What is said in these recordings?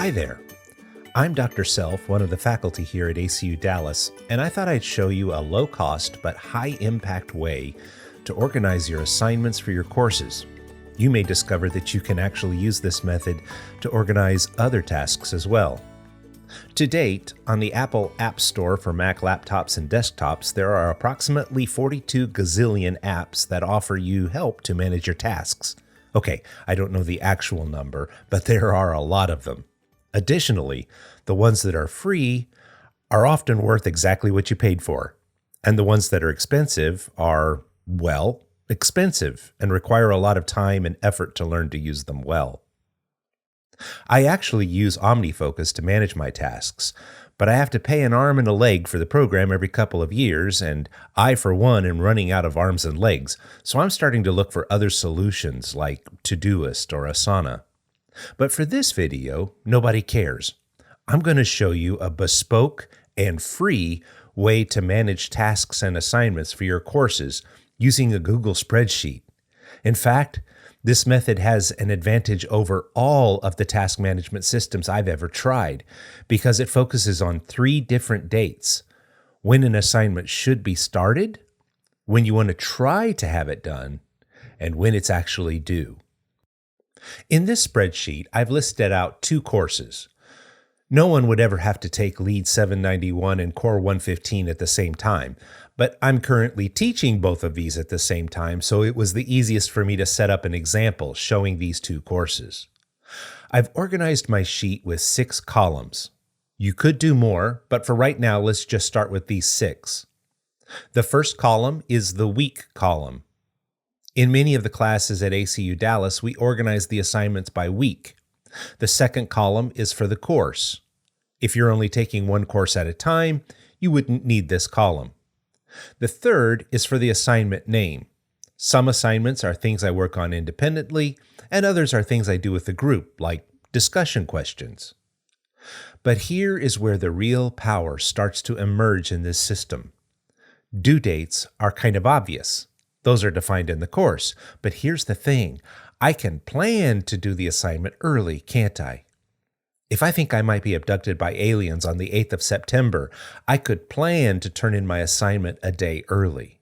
Hi there. I'm Dr. Self, one of the faculty here at ACU Dallas, and I thought I'd show you a low-cost but high-impact way to organize your assignments for your courses. You may discover that you can actually use this method to organize other tasks as well. To date, on the Apple App Store for Mac laptops and desktops, there are approximately 42 gazillion apps that offer you help to manage your tasks. Okay, I don't know the actual number, but there are a lot of them. Additionally, the ones that are free are often worth exactly what you paid for, and the ones that are expensive are, well, expensive and require a lot of time and effort to learn to use them well. I actually use OmniFocus to manage my tasks, but I have to pay an arm and a leg for the program every couple of years, and I, for one, am running out of arms and legs, so I'm starting to look for other solutions like Todoist or Asana. But for this video, nobody cares. I'm going to show you a bespoke and free way to manage tasks and assignments for your courses using a Google spreadsheet. In fact, this method has an advantage over all of the task management systems I've ever tried because it focuses on 3 different dates: when an assignment should be started, when you want to try to have it done, and when it's actually due. In this spreadsheet, I've listed out 2 courses. No one would ever have to take Lead 791 and Core 115 at the same time, but I'm currently teaching both of these at the same time, so it was the easiest for me to set up an example showing these 2 courses. I've organized my sheet with 6 columns. You could do more, but for right now, let's just start with these 6. The first column is the week column. In many of the classes at ACU Dallas, we organize the assignments by week. The second column is for the course. If you're only taking one course at a time, you wouldn't need this column. The third is for the assignment name. Some assignments are things I work on independently, and others are things I do with a group, like discussion questions. But here is where the real power starts to emerge in this system. Due dates are kind of obvious. Those are defined in the course. But here's the thing. I can plan to do the assignment early, can't I? If I think I might be abducted by aliens on the 8th of September, I could plan to turn in my assignment a day early.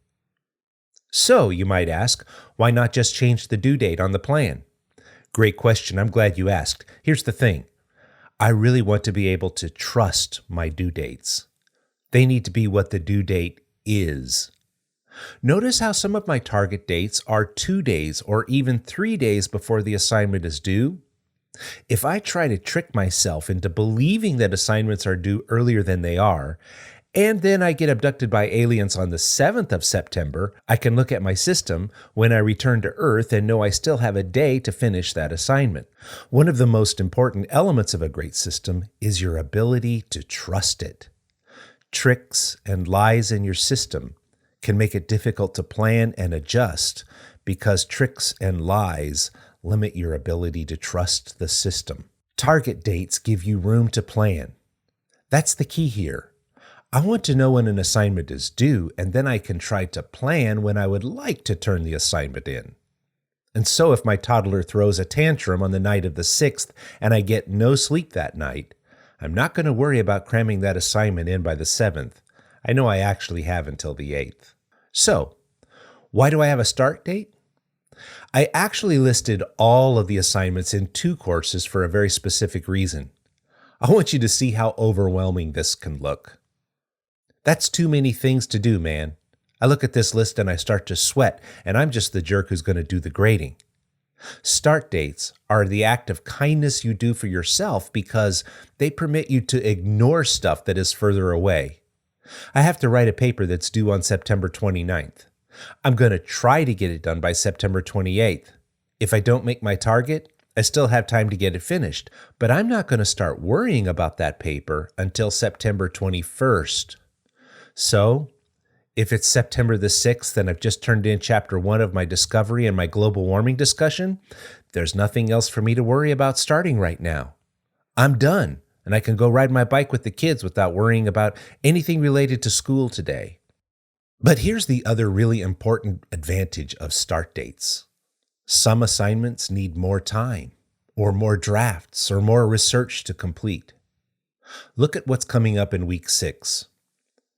So, you might ask, why not just change the due date on the plan? Great question. I'm glad you asked. Here's the thing. I really want to be able to trust my due dates. They need to be what the due date is. Notice how some of my target dates are 2 days or even 3 days before the assignment is due. If I try to trick myself into believing that assignments are due earlier than they are, and then I get abducted by aliens on the 7th of September, I can look at my system when I return to Earth and know I still have a day to finish that assignment. One of the most important elements of a great system is your ability to trust it. Tricks and lies in your system can make it difficult to plan and adjust because tricks and lies limit your ability to trust the system. Target dates give you room to plan. That's the key here. I want to know when an assignment is due, and then I can try to plan when I would like to turn the assignment in. And so if my toddler throws a tantrum on the night of the 6th and I get no sleep that night, I'm not going to worry about cramming that assignment in by the 7th. I know I actually have until the 8th. So, why do I have a start date? I actually listed all of the assignments in 2 courses for a very specific reason. I want you to see how overwhelming this can look. That's too many things to do, man. I look at this list and I start to sweat, and I'm just the jerk who's going to do the grading. Start dates are the act of kindness you do for yourself because they permit you to ignore stuff that is further away. I have to write a paper that's due on September 29th. I'm going to try to get it done by September 28th. If I don't make my target, I still have time to get it finished, but I'm not going to start worrying about that paper until September 21st. So, if it's September the 6th and I've just turned in Chapter 1 of my discovery and my global warming discussion, there's nothing else for me to worry about starting right now. I'm done. And I can go ride my bike with the kids without worrying about anything related to school today. But here's the other really important advantage of start dates. Some assignments need more time, or more drafts, or more research to complete. Look at what's coming up in week 6.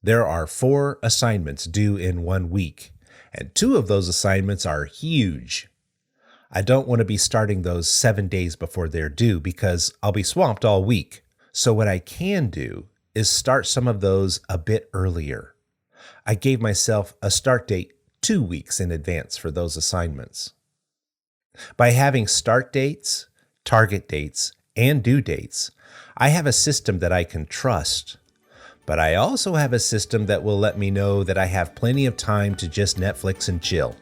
There are 4 assignments due in 1 week, and 2 of those assignments are huge. I don't want to be starting those 7 days before they're due because I'll be swamped all week. So what I can do is start some of those a bit earlier. I gave myself a start date 2 weeks in advance for those assignments. By having start dates, target dates, and due dates, I have a system that I can trust. But I also have a system that will let me know that I have plenty of time to just Netflix and chill.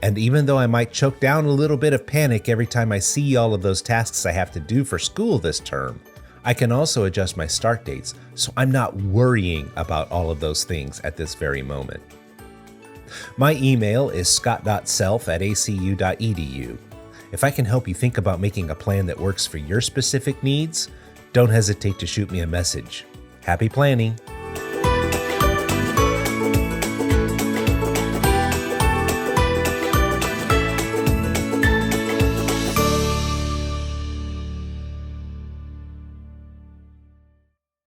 And even though I might choke down a little bit of panic every time I see all of those tasks I have to do for school this term, I can also adjust my start dates so I'm not worrying about all of those things at this very moment. My email is scott.self@acu.edu. If I can help you think about making a plan that works for your specific needs, don't hesitate to shoot me a message. Happy planning!